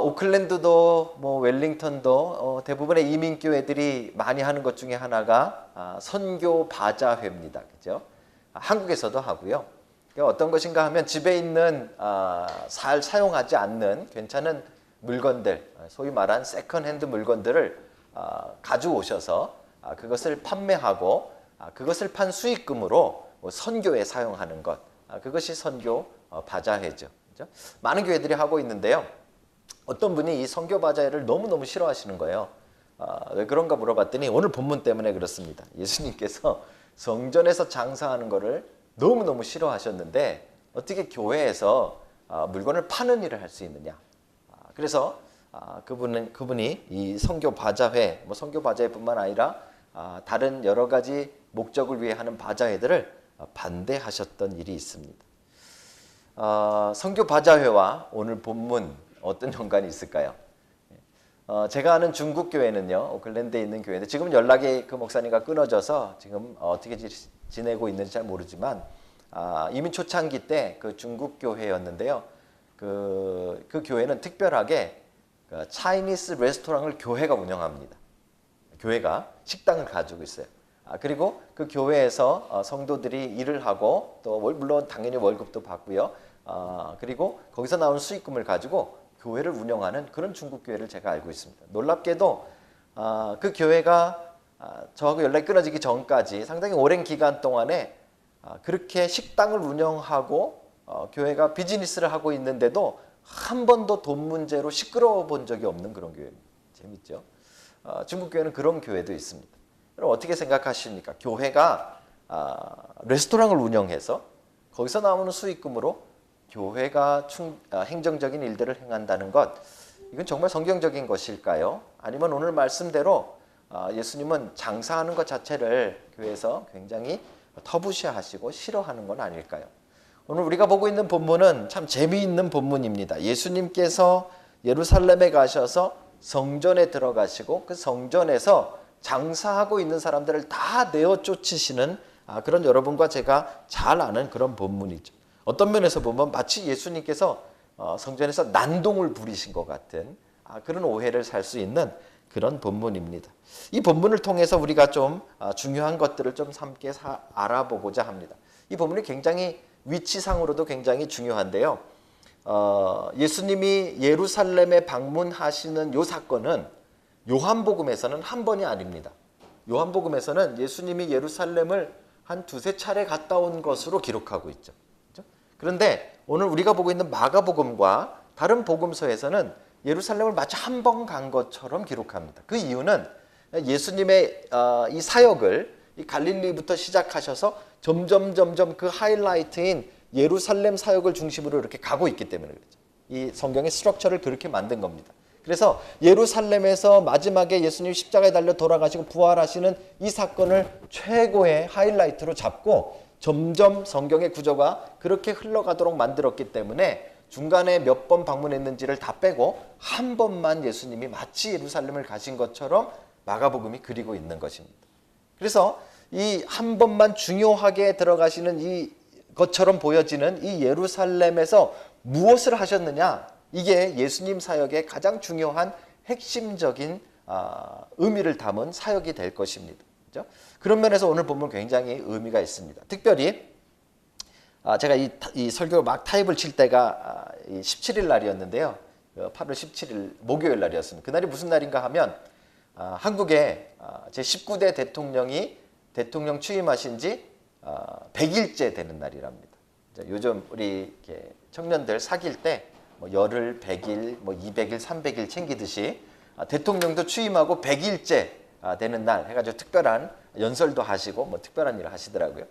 오클랜드도 뭐 웰링턴도 대부분의 이민교회들이 많이 하는 것 중에 하나가 선교 바자회입니다. 그죠? 한국에서도 하고요. 어떤 것인가 하면 집에 있는 잘 사용하지 않는 괜찮은 물건들, 소위 말한 세컨핸드 물건들을 가져오셔서 그것을 판매하고 그것을 판 수익금으로 선교에 사용하는 것, 그것이 선교 바자회죠. 그죠? 많은 교회들이 하고 있는데요. 어떤 분이 이 선교 바자회를 너무너무 싫어하시는 거예요. 왜 그런가 물어봤더니 오늘 본문 때문에 그렇습니다. 예수님께서 성전에서 장사하는 거를 너무너무 싫어하셨는데 어떻게 교회에서 물건을 파는 일을 할 수 있느냐. 그래서 그분이 이 선교 바자회, 뭐 선교 바자회뿐만 아니라 다른 여러 가지 목적을 위해 하는 바자회들을 반대하셨던 일이 있습니다. 선교 바자회와 오늘 본문 어떤 연관이 있을까요? 제가 아는 중국 교회는요, 오클랜드에 있는 교회인데 지금 연락이 그 목사님과 끊어져서 지금 어떻게 지내고 있는지 잘 모르지만 이미 초창기 때 그 중국 교회였는데요. 그 교회는 특별하게 차이니스 레스토랑을 교회가 운영합니다. 교회가 식당을 가지고 있어요. 그리고 그 교회에서 성도들이 일을 하고 또 물론 당연히 월급도 받고요. 그리고 거기서 나오는 수익금을 가지고 교회를 운영하는 그런 중국 교회를 제가 알고 있습니다. 놀랍게도 그 교회가 저하고 연락이 끊어지기 전까지 상당히 오랜 기간 동안에 그렇게 식당을 운영하고 교회가 비즈니스를 하고 있는데도 한 번도 돈 문제로 시끄러워 본 적이 없는 그런 교회입니다. 재밌죠? 중국 교회는 그런 교회도 있습니다. 여러분 어떻게 생각하십니까? 교회가 레스토랑을 운영해서 거기서 나오는 수익금으로 교회가 행정적인 일들을 행한다는 것, 이건 정말 성경적인 것일까요? 아니면 오늘 말씀대로 예수님은 장사하는 것 자체를 교회에서 굉장히 터부시하시고 싫어하는 건 아닐까요? 오늘 우리가 보고 있는 본문은 참 재미있는 본문입니다. 예수님께서 예루살렘에 가셔서 성전에 들어가시고 그 성전에서 장사하고 있는 사람들을 다 내어 쫓으시는 그런 여러분과 제가 잘 아는 그런 본문이죠. 어떤 면에서 보면 마치 예수님께서 성전에서 난동을 부리신 것 같은 그런 오해를 살 수 있는 그런 본문입니다. 이 본문을 통해서 우리가 좀 중요한 것들을 좀 함께 알아보고자 합니다. 이 본문이 굉장히 위치상으로도 굉장히 중요한데요. 예수님이 예루살렘에 방문하시는 이 사건은 요한복음에서는 한 번이 아닙니다. 요한복음에서는 예수님이 예루살렘을 한 두세 차례 갔다 온 것으로 기록하고 있죠. 그런데 오늘 우리가 보고 있는 마가복음과 다른 복음서에서는 예루살렘을 마치 한 번 간 것처럼 기록합니다. 그 이유는 예수님의 이 사역을 이 갈릴리부터 시작하셔서 점점 그 하이라이트인 예루살렘 사역을 중심으로 이렇게 가고 있기 때문에 그렇죠. 이 성경의 스트럭처를 그렇게 만든 겁니다. 그래서 예루살렘에서 마지막에 예수님 십자가에 달려 돌아가시고 부활하시는 이 사건을 최고의 하이라이트로 잡고 점점 성경의 구조가 그렇게 흘러가도록 만들었기 때문에 중간에 몇 번 방문했는지를 다 빼고 한 번만 예수님이 마치 예루살렘을 가신 것처럼 마가복음이 그리고 있는 것입니다. 그래서 이 한 번만 중요하게 들어가시는 이 것처럼 보여지는 이 예루살렘에서 무엇을 하셨느냐, 이게 예수님 사역의 가장 중요한 핵심적인 의미를 담은 사역이 될 것입니다. 그렇죠? 그런 면에서 오늘 본문 굉장히 의미가 있습니다. 특별히 제가 이 설교 막 타입을 칠 때가 17일 날이었는데요. 8월 17일 목요일 날이었습니다. 그날이 무슨 날인가 하면 한국의 제19대 대통령이 대통령 취임하신 지 100일째 되는 날이랍니다. 요즘 우리 이렇게 청년들 사귈 때 뭐 열흘, 100일, 뭐 200일, 300일 챙기듯이 대통령도 취임하고 100일째 되는 날 해가지고 특별한 연설도 하시고 뭐 특별한 일을 하시더라고요.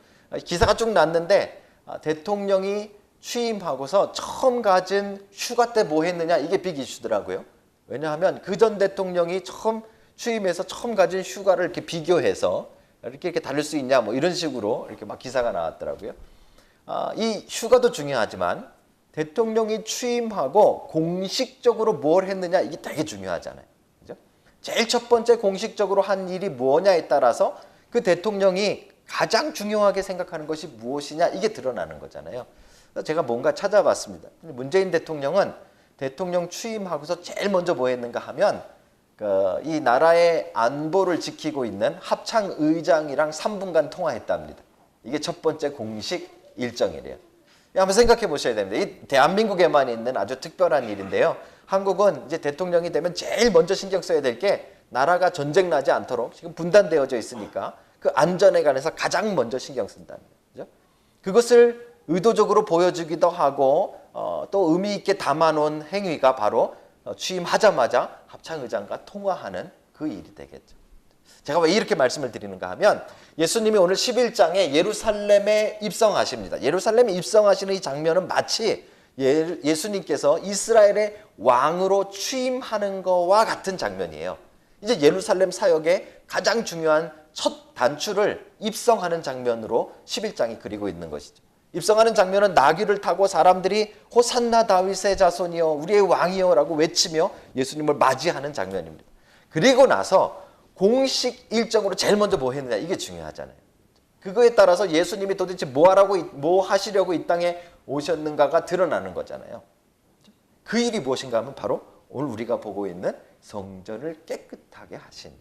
기사가 쭉 났는데 대통령이 취임하고서 처음 가진 휴가 때 뭐 했느냐, 이게 빅 이슈더라고요. 왜냐하면 그 전 대통령이 처음 취임해서 처음 가진 휴가를 이렇게 비교해서 이렇게 다를 수 있냐, 뭐 이런 식으로 이렇게 막 기사가 나왔더라고요. 이 휴가도 중요하지만 대통령이 취임하고 공식적으로 뭘 했느냐, 이게 되게 중요하잖아요. 그죠? 제일 첫 번째 공식적으로 한 일이 뭐냐에 따라서 그 대통령이 가장 중요하게 생각하는 것이 무엇이냐, 이게 드러나는 거잖아요. 제가 뭔가 찾아봤습니다. 문재인 대통령은 대통령 취임하고서 제일 먼저 뭐 했는가 하면 이 나라의 안보를 지키고 있는 합창의장이랑 3분간 통화했답니다. 이게 첫 번째 공식 일정이래요. 한번 생각해 보셔야 됩니다. 이 대한민국에만 있는 아주 특별한 일인데요. 한국은 이제 대통령이 되면 제일 먼저 신경 써야 될 게 나라가 전쟁 나지 않도록 지금 분단되어져 있으니까 그 안전에 관해서 가장 먼저 신경 쓴다는 거죠. 그것을 의도적으로 보여주기도 하고 또 의미 있게 담아놓은 행위가 바로 취임하자마자 합창의장과 통화하는 그 일이 되겠죠. 제가 왜 이렇게 말씀을 드리는가 하면 예수님이 오늘 11장에 예루살렘에 입성하십니다. 예루살렘에 입성하시는 이 장면은 마치 예수님께서 이스라엘의 왕으로 취임하는 것과 같은 장면이에요. 이제 예루살렘 사역의 가장 중요한 첫 단추를 입성하는 장면으로 11장이 그리고 있는 것이죠. 입성하는 장면은 나귀를 타고 사람들이 호산나 다윗의 자손이여 우리의 왕이여 라고 외치며 예수님을 맞이하는 장면입니다. 그리고 나서 공식 일정으로 제일 먼저 뭐 했느냐 이게 중요하잖아요. 그거에 따라서 예수님이 도대체 뭐 하시려고 이 땅에 오셨는가가 드러나는 거잖아요. 그 일이 무엇인가 하면 바로 오늘 우리가 보고 있는 성전을 깨끗하게 하신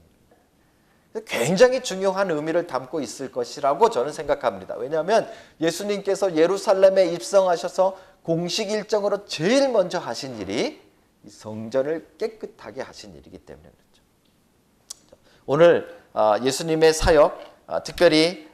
굉장히 중요한 의미를 담고 있을 것이라고 저는 생각합니다. 왜냐하면 예수님께서 예루살렘에 입성하셔서 공식 일정으로 제일 먼저 하신 일이 이 성전을 깨끗하게 하신 일이기 때문에 그렇죠. 오늘 예수님의 사역, 특별히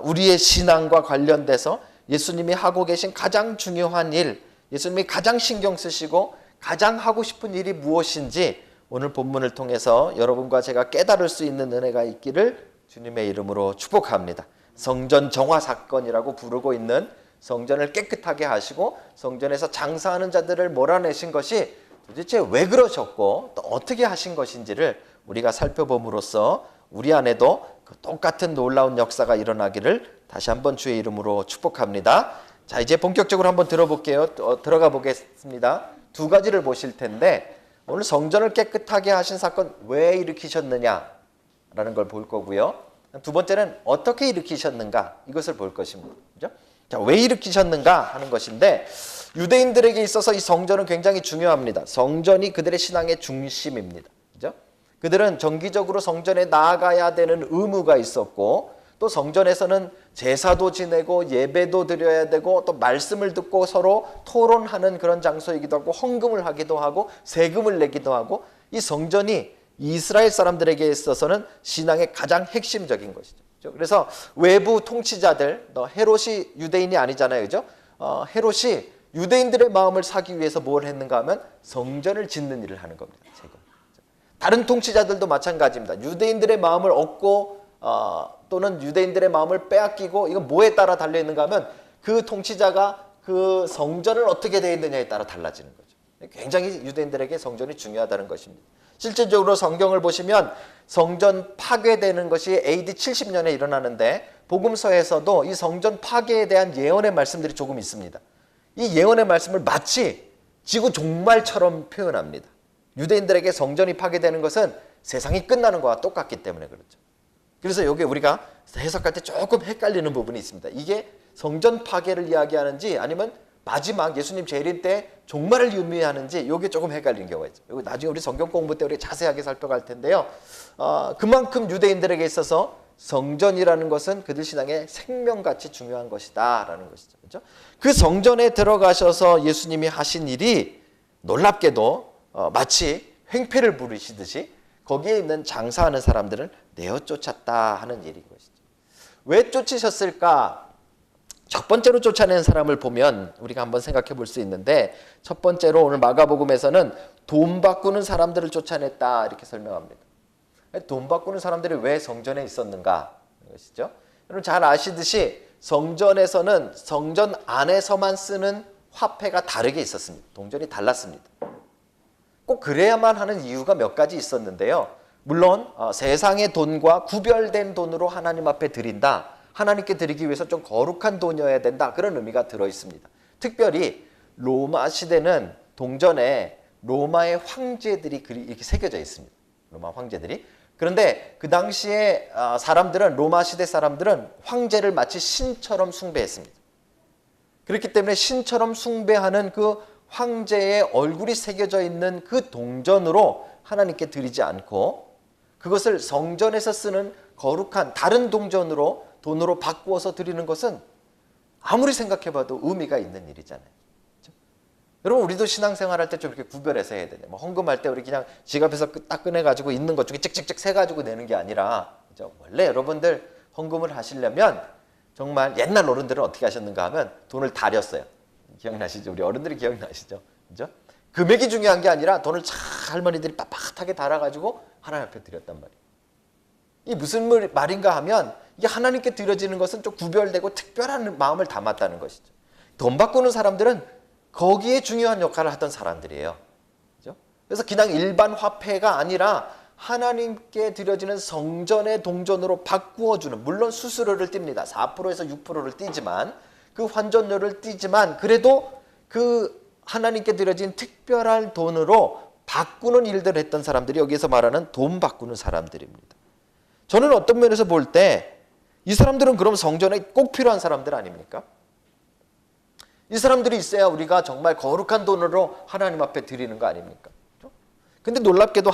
우리의 신앙과 관련돼서 예수님이 하고 계신 가장 중요한 일, 예수님이 가장 신경 쓰시고 가장 하고 싶은 일이 무엇인지 오늘 본문을 통해서 여러분과 제가 깨달을 수 있는 은혜가 있기를 주님의 이름으로 축복합니다. 성전 정화 사건이라고 부르고 있는 성전을 깨끗하게 하시고 성전에서 장사하는 자들을 몰아내신 것이 도대체 왜 그러셨고 또 어떻게 하신 것인지를 우리가 살펴봄으로써 우리 안에도 그 똑같은 놀라운 역사가 일어나기를 다시 한번 주의 이름으로 축복합니다. 자, 이제 본격적으로 한번 들어가 보겠습니다. 두 가지를 보실 텐데 오늘 성전을 깨끗하게 하신 사건 왜 일으키셨느냐라는 걸 볼 거고요. 두 번째는 어떻게 일으키셨는가 이것을 볼 것입니다. 그죠? 자, 왜 일으키셨는가 하는 것인데 유대인들에게 있어서 이 성전은 굉장히 중요합니다. 성전이 그들의 신앙의 중심입니다. 그죠? 그들은 정기적으로 성전에 나아가야 되는 의무가 있었고 또 성전에서는 제사도 지내고 예배도 드려야 되고 또 말씀을 듣고 서로 토론하는 그런 장소이기도 하고 헌금을 하기도 하고 세금을 내기도 하고 이 성전이 이스라엘 사람들에게 있어서는 신앙의 가장 핵심적인 것이죠. 그래서 외부 통치자들, 헤롯이 유대인이 아니잖아요. 그죠? 헤롯이 유대인들의 마음을 사기 위해서 뭘 했는가 하면 성전을 짓는 일을 하는 겁니다. 다른 통치자들도 마찬가지입니다. 유대인들의 마음을 얻고 또는 유대인들의 마음을 빼앗기고 이건 뭐에 따라 달려있는가 하면 그 통치자가 그 성전을 어떻게 되어 있느냐에 따라 달라지는 거죠. 굉장히 유대인들에게 성전이 중요하다는 것입니다. 실질적으로 성경을 보시면 성전 파괴되는 것이 AD 70년에 일어나는데 복음서에서도 이 성전 파괴에 대한 예언의 말씀들이 조금 있습니다. 이 예언의 말씀을 마치 지구 종말처럼 표현합니다. 유대인들에게 성전이 파괴되는 것은 세상이 끝나는 것과 똑같기 때문에 그렇죠. 그래서 여기 우리가 해석할 때 조금 헷갈리는 부분이 있습니다. 이게 성전 파괴를 이야기하는지 아니면 마지막 예수님 재림 때 종말을 의미하는지 이게 조금 헷갈리는 경우가 있죠. 이거 나중에 우리 성경 공부 때 우리 자세하게 살펴갈 텐데요. 그만큼 유대인들에게 있어서 성전이라는 것은 그들 신앙의 생명같이 중요한 것이다라는 것이죠. 그렇죠? 그 성전에 들어가셔서 예수님이 하신 일이 놀랍게도 마치 횡패를 부리시듯이 거기에 있는 장사하는 사람들을 내어 쫓았다 하는 일인 것이죠. 왜 쫓으셨을까? 첫 번째로 쫓아낸 사람을 보면 우리가 한번 생각해 볼 수 있는데 첫 번째로 오늘 마가복음에서는 돈 바꾸는 사람들을 쫓아냈다 이렇게 설명합니다. 돈 바꾸는 사람들이 왜 성전에 있었는가 것이죠. 여러분 잘 아시듯이 성전에서는 성전 안에서만 쓰는 화폐가 다르게 있었습니다. 동전이 달랐습니다. 꼭 그래야만 하는 이유가 몇 가지 있었는데요. 물론 세상의 돈과 구별된 돈으로 하나님 앞에 드린다. 하나님께 드리기 위해서 좀 거룩한 돈이어야 된다. 그런 의미가 들어있습니다. 특별히 로마 시대는 동전에 로마의 황제들이 이렇게 새겨져 있습니다. 로마 황제들이. 그런데 그 당시에 사람들은 로마 시대 사람들은 황제를 마치 신처럼 숭배했습니다. 그렇기 때문에 신처럼 숭배하는 그 황제의 얼굴이 새겨져 있는 그 동전으로 하나님께 드리지 않고 그것을 성전에서 쓰는 거룩한 다른 동전으로 돈으로 바꾸어서 드리는 것은 아무리 생각해봐도 의미가 있는 일이잖아요. 그렇죠? 여러분 우리도 신앙생활할 때 좀 이렇게 구별해서 해야 되네. 뭐 헌금할 때 우리 그냥 지갑에서 딱 꺼내가지고 있는 것 중에 찍찍찍 세가지고 내는 게 아니라 그렇죠? 원래 여러분들 헌금을 하시려면 정말 옛날 어른들은 어떻게 하셨는가 하면 돈을 다렸어요. 기억나시죠? 우리 어른들이 기억나시죠? 그죠? 금액이 중요한 게 아니라 돈을 잘 할머니들이 빳빳하게 달아가지고 하나님 앞에 드렸단 말이에요. 이 무슨 말인가 하면 이게 하나님께 드려지는 것은 좀 구별되고 특별한 마음을 담았다는 것이죠. 돈 바꾸는 사람들은 거기에 중요한 역할을 하던 사람들이에요. 그죠? 그래서 그냥 일반 화폐가 아니라 하나님께 드려지는 성전의 동전으로 바꾸어주는, 물론 수수료를 띱니다. 4%에서 6%를 띄지만 그 환전료를 띄지만 그래도 그 하나님께 드려진 특별한 돈으로 바꾸는 일들을 했던 사람들이 여기에서 말하는 돈 바꾸는 사람들입니다. 저는 어떤 면에서 볼 때 이 사람들은 그럼 성전에 꼭 필요한 사람들 아닙니까? 이 사람들이 있어야 우리가 정말 거룩한 돈으로 하나님 앞에 드리는 거 아닙니까? 근데 놀랍게도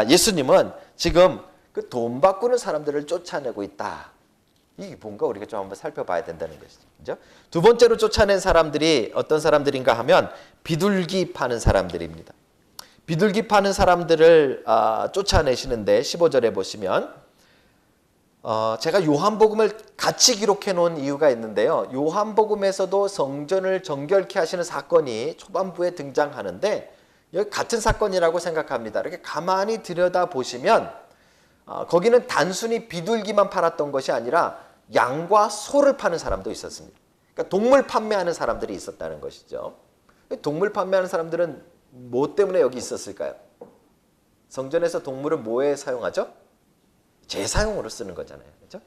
예수님은 지금 그 돈 바꾸는 사람들을 쫓아내고 있다. 이게 뭔가 우리가 좀 한번 살펴봐야 된다는 것이죠. 그죠? 두 번째로 쫓아낸 사람들이 어떤 사람들인가 하면 비둘기 파는 사람들입니다. 비둘기 파는 사람들을 쫓아내시는데 15절에 보시면 제가 요한복음을 같이 기록해 놓은 이유가 있는데요. 요한복음에서도 성전을 정결케 하시는 사건이 초반부에 등장하는데 여기 같은 사건이라고 생각합니다. 이렇게 가만히 들여다보시면 거기는 단순히 비둘기만 팔았던 것이 아니라 양과 소를 파는 사람도 있었습니다. 그러니까 동물 판매하는 사람들이 있었다는 것이죠. 동물 판매하는 사람들은 뭐 때문에 여기 있었을까요? 성전에서 동물을 뭐에 사용하죠? 제사용으로 쓰는 거잖아요. 그렇죠?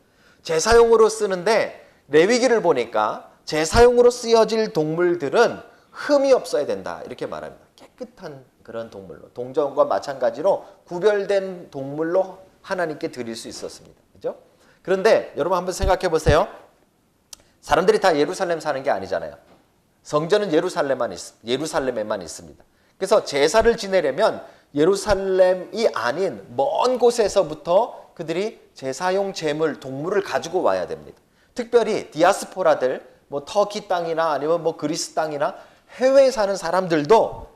제사용으로 쓰는데 레위기를 보니까 제사용으로 쓰여질 동물들은 흠이 없어야 된다. 이렇게 말합니다. 깨끗한 그런 동물로, 동전과 마찬가지로 구별된 동물로 하나님께 드릴 수 있었습니다. 그렇죠? 그런데 여러분 한번 생각해 보세요. 사람들이 다 예루살렘 사는 게 아니잖아요. 성전은 예루살렘에만 있습니다. 그래서 제사를 지내려면 예루살렘이 아닌 먼 곳에서부터 그들이 제사용 제물, 동물을 가지고 와야 됩니다. 특별히 디아스포라들, 뭐 터키 땅이나 아니면 뭐 그리스 땅이나 해외에 사는 사람들도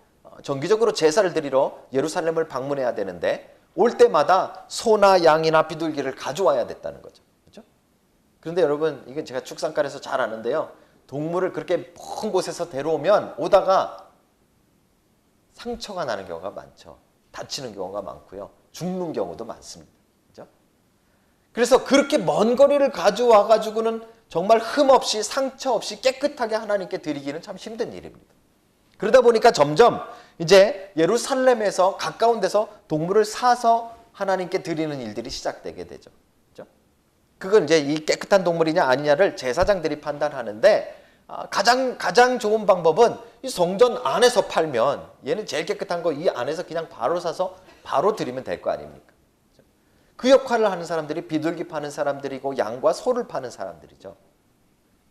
정기적으로 제사를 드리러 예루살렘을 방문해야 되는데 올 때마다 소나 양이나 비둘기를 가져와야 됐다는 거죠. 그렇죠? 그런데 여러분, 이건 제가 축산간에서 잘 아는데요. 동물을 그렇게 먼 곳에서 데려오면 오다가 상처가 나는 경우가 많죠. 다치는 경우가 많고요. 죽는 경우도 많습니다. 그렇죠? 그래서 그렇게 먼 거리를 가져와 가지고는 정말 흠 없이 상처 없이 깨끗하게 하나님께 드리기는 참 힘든 일입니다. 그러다 보니까 점점 이제 예루살렘에서 가까운 데서 동물을 사서 하나님께 드리는 일들이 시작되게 되죠. 그렇죠? 그건 이제 이 깨끗한 동물이냐 아니냐를 제사장들이 판단하는데 가장 좋은 방법은 이 성전 안에서 팔면 얘는 제일 깨끗한 거 이 안에서 그냥 바로 사서 바로 드리면 될 거 아닙니까? 그렇죠? 그 역할을 하는 사람들이 비둘기 파는 사람들이고 양과 소를 파는 사람들이죠.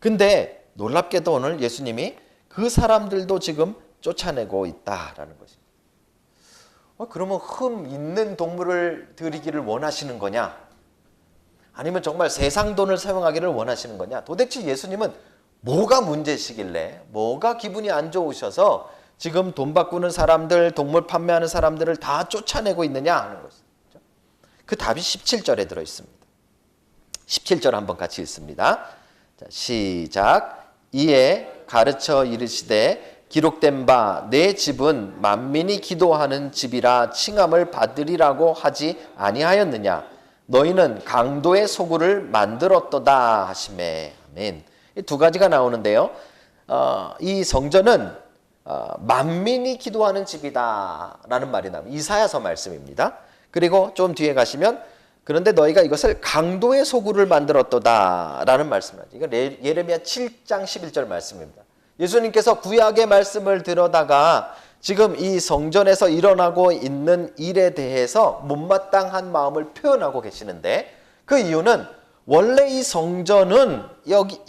근데 놀랍게도 오늘 예수님이 그 사람들도 지금 쫓아내고 있다라는 것입니다. 그러면 흠 있는 동물을 드리기를 원하시는 거냐? 아니면 정말 세상 돈을 사용하기를 원하시는 거냐? 도대체 예수님은 뭐가 문제시길래, 뭐가 기분이 안 좋으셔서 지금 돈 바꾸는 사람들, 동물 판매하는 사람들을 다 쫓아내고 있느냐 하는 것이죠. 그 답이 17절에 들어 있습니다. 17절 한번 같이 읽습니다. 자, 시작. 이에 가르쳐 이르시되 기록된 바 내 집은 만민이 기도하는 집이라 칭함을 받으리라고 하지 아니하였느냐. 너희는 강도의 소굴을 만들었도다 하시매. 아멘. 이 두 가지가 나오는데요. 이 성전은 만민이 기도하는 집이다 라는 말이 나옵니다. 이사야서 말씀입니다. 그리고 좀 뒤에 가시면 그런데 너희가 이것을 강도의 소굴을 만들었도다 라는 말씀을 하죠. 이건 예레미야 7장 11절 말씀입니다. 예수님께서 구약의 말씀을 들어다가 지금 이 성전에서 일어나고 있는 일에 대해서 못마땅한 마음을 표현하고 계시는데 그 이유는 원래 이 성전은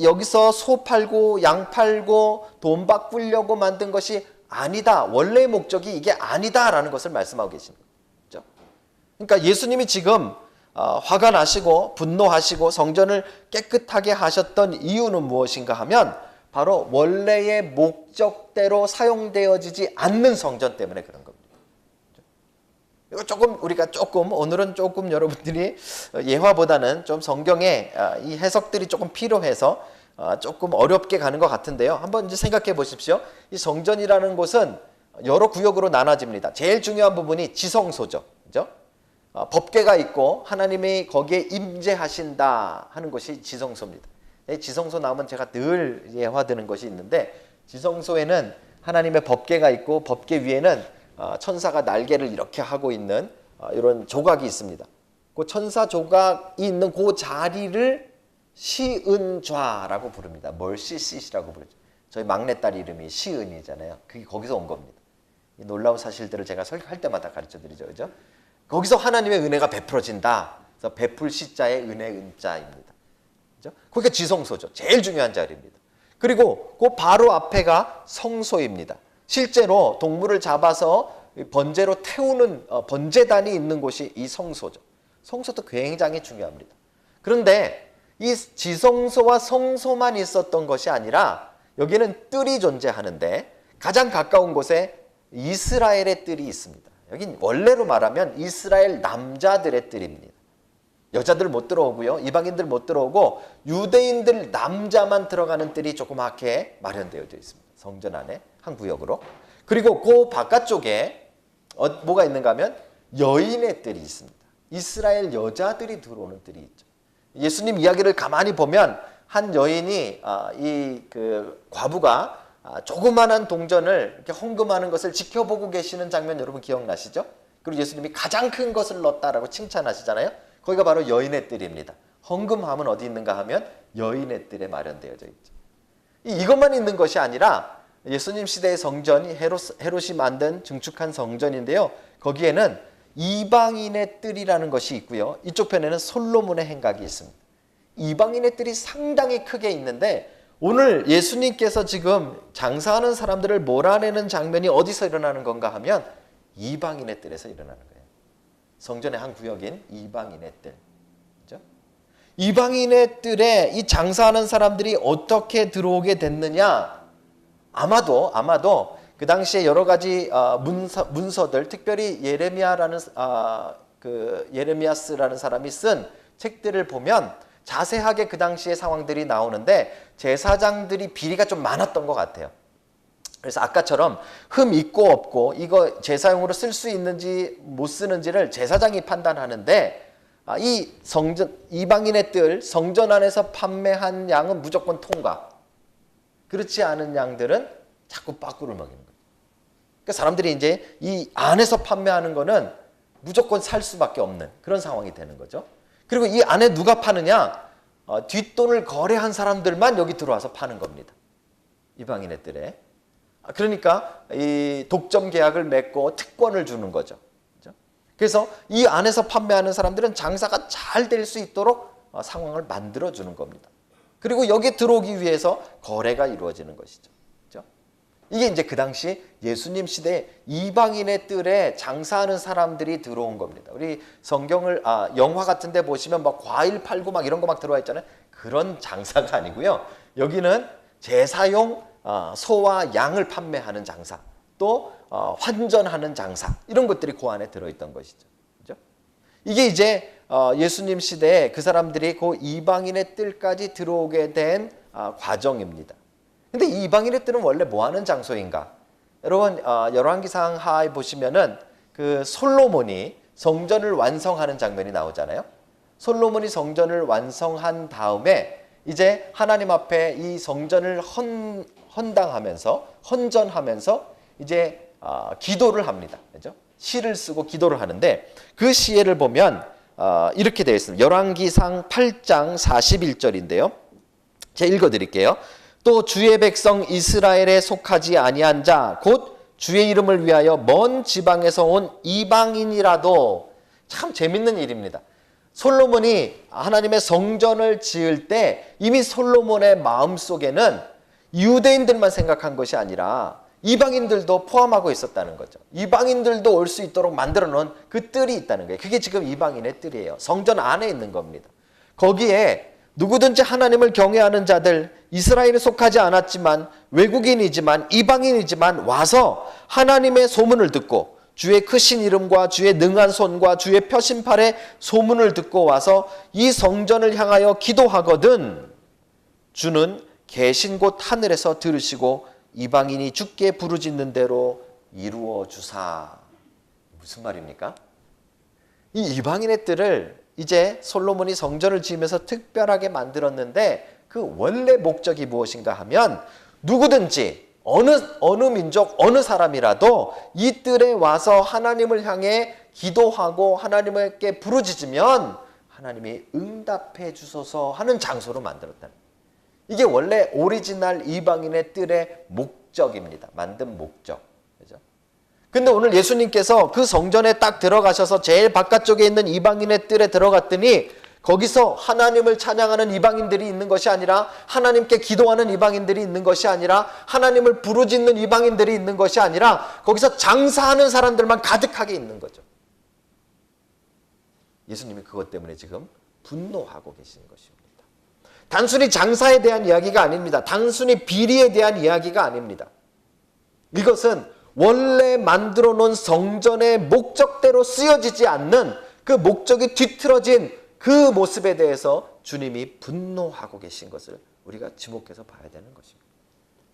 여기서 소 팔고 양 팔고 돈 바꾸려고 만든 것이 아니다. 원래의 목적이 이게 아니다라는 것을 말씀하고 계십니다. 그렇죠? 그러니까 예수님이 지금 화가 나시고 분노하시고 성전을 깨끗하게 하셨던 이유는 무엇인가 하면 바로 원래의 목적대로 사용되어지지 않는 성전 때문에 그런 겁니다. 이거 오늘은 조금 여러분들이 예화보다는 좀 성경에 이 해석들이 조금 필요해서 조금 어렵게 가는 것 같은데요. 한번 이제 생각해 보십시오. 이 성전이라는 곳은 여러 구역으로 나눠집니다. 제일 중요한 부분이 지성소죠. 그죠? 법궤가 있고 하나님이 거기에 임재하신다 하는 것이 지성소입니다. 지성소 나오면 제가 늘 예화드는 것이 있는데, 지성소에는 하나님의 법궤가 있고 법궤 위에는 천사가 날개를 이렇게 하고 있는 이런 조각이 있습니다. 그 천사 조각이 있는 그 자리를 시은좌라고 부릅니다. 멀시시라고 부르죠. 저희 막내딸 이름이 시은이잖아요. 그게 거기서 온 겁니다. 이 놀라운 사실들을 제가 설교할 때마다 가르쳐드리죠, 그죠? 거기서 하나님의 은혜가 베풀어진다. 그래서 베풀 시자의 은혜 은자입니다. 그죠? 거기가 지성소죠. 제일 중요한 자리입니다. 그리고 그 바로 앞에가 성소입니다. 실제로 동물을 잡아서 번제로 태우는 번제단이 있는 곳이 이 성소죠. 성소도 굉장히 중요합니다. 그런데 이 지성소와 성소만 있었던 것이 아니라 여기는 뜰이 존재하는데 가장 가까운 곳에 이스라엘의 뜰이 있습니다. 여긴 원래로 말하면 이스라엘 남자들의 뜰입니다. 여자들 못 들어오고요. 이방인들 못 들어오고 유대인들 남자만 들어가는 뜰이 조그맣게 마련되어 있습니다. 성전 안에 한 구역으로. 그리고 그 바깥쪽에 뭐가 있는가 하면 여인의 뜰이 있습니다. 이스라엘 여자들이 들어오는 뜰이 있죠. 예수님 이야기를 가만히 보면 한 여인이 과부가 조그마한 동전을 이렇게 헌금하는 것을 지켜보고 계시는 장면 여러분 기억나시죠? 그리고 예수님이 가장 큰 것을 넣었다라고 칭찬하시잖아요. 거기가 바로 여인의 뜰입니다. 헌금함은 어디 있는가 하면 여인의 뜰에 마련되어져 있죠. 이것만 있는 것이 아니라 예수님 시대의 성전이 헤롯이 만든 증축한 성전인데요. 거기에는 이방인의 뜰이라는 것이 있고요. 이쪽 편에는 솔로몬의 행각이 있습니다. 이방인의 뜰이 상당히 크게 있는데 오늘 예수님께서 지금 장사하는 사람들을 몰아내는 장면이 어디서 일어나는 건가 하면 이방인의 뜰에서 일어나는 거예요. 성전의 한 구역인 이방인의 뜰. 그렇죠? 이방인의 뜰에 이 장사하는 사람들이 어떻게 들어오게 됐느냐? 아마도 그 당시에 여러 가지 문서들, 특별히 예레미야스라는 사람이 쓴 책들을 보면 자세하게 그 당시의 상황들이 나오는데 제사장들이 비리가 좀 많았던 것 같아요. 그래서 아까처럼 흠 있고 없고 이거 제사용으로 쓸 수 있는지 못 쓰는지를 제사장이 판단하는데 이 이방인의 뜰 성전 안에서 판매한 양은 무조건 통과. 그렇지 않은 양들은 자꾸 빠꾸를 먹이는 거예요. 그러니까 사람들이 이제 이 안에서 판매하는 거는 무조건 살 수밖에 없는 그런 상황이 되는 거죠. 그리고 이 안에 누가 파느냐? 뒷돈을 거래한 사람들만 여기 들어와서 파는 겁니다. 이방인의 뜰에. 그러니까 이 독점 계약을 맺고 특권을 주는 거죠. 그래서 이 안에서 판매하는 사람들은 장사가 잘 될 수 있도록 상황을 만들어 주는 겁니다. 그리고 여기 들어오기 위해서 거래가 이루어지는 것이죠. 그렇죠? 이게 이제 그 당시 예수님 시대에 이방인의 뜰에 장사하는 사람들이 들어온 겁니다. 우리 성경을 영화 같은 데 보시면 막 과일 팔고 막 이런 거 막 들어와 있잖아요. 그런 장사가 아니고요. 여기는 제사용 소와 양을 판매하는 장사, 또 환전하는 장사, 이런 것들이 그 안에 들어있던 것이죠. 그렇죠? 이게 이제 예수님 시대에 그 사람들이 그 이방인의 뜰까지 들어오게 된 과정입니다. 근데 이 이방인의 뜰은 원래 뭐 하는 장소인가? 여러분 열왕기상 하에 보시면은 그 솔로몬이 성전을 완성하는 장면이 나오잖아요. 솔로몬이 성전을 완성한 다음에 이제 하나님 앞에 이 성전을 헌전하면서 이제 기도를 합니다. 그죠? 시를 쓰고 기도를 하는데 그 시를 보면 이렇게 되어 있습니다. 열왕기상 8장 41절인데요. 제가 읽어드릴게요. 또 주의 백성 이스라엘에 속하지 아니한 자 곧 주의 이름을 위하여 먼 지방에서 온 이방인이라도, 참 재밌는 일입니다. 솔로몬이 하나님의 성전을 지을 때 이미 솔로몬의 마음속에는 유대인들만 생각한 것이 아니라 이방인들도 포함하고 있었다는 거죠. 이방인들도 올 수 있도록 만들어 놓은 그 뜰이 있다는 거예요. 그게 지금 이방인의 뜰이에요. 성전 안에 있는 겁니다. 거기에 누구든지 하나님을 경외하는 자들, 이스라엘에 속하지 않았지만 외국인이지만 이방인이지만 와서 하나님의 소문을 듣고 주의 크신 이름과 주의 능한 손과 주의 펴신팔의 소문을 듣고 와서 이 성전을 향하여 기도하거든 주는 계신 곳 하늘에서 들으시고 이방인이 주께 부르짖는 대로 이루어 주사. 무슨 말입니까? 이 이방인의 뜰을 이제 솔로몬이 성전을 지으면서 특별하게 만들었는데 그 원래 목적이 무엇인가 하면 누구든지 어느 민족 어느 사람이라도 이 뜰에 와서 하나님을 향해 기도하고 하나님께 부르짖으면 하나님이 응답해 주소서 하는 장소로 만들었다는 거예요. 이게 원래 오리지널 이방인의 뜰의 목적입니다. 만든 목적. 그죠? 근데 오늘 예수님께서 그 성전에 딱 들어가셔서 제일 바깥쪽에 있는 이방인의 뜰에 들어갔더니 거기서 하나님을 찬양하는 이방인들이 있는 것이 아니라 하나님께 기도하는 이방인들이 있는 것이 아니라 하나님을 부르짖는 이방인들이 있는 것이 아니라 거기서 장사하는 사람들만 가득하게 있는 거죠. 예수님이 그것 때문에 지금 분노하고 계시는 것입니다. 단순히 장사에 대한 이야기가 아닙니다. 단순히 비리에 대한 이야기가 아닙니다. 이것은 원래 만들어 놓은 성전의 목적대로 쓰여지지 않는 그 목적이 뒤틀어진 그 모습에 대해서 주님이 분노하고 계신 것을 우리가 지목해서 봐야 되는 것입니다.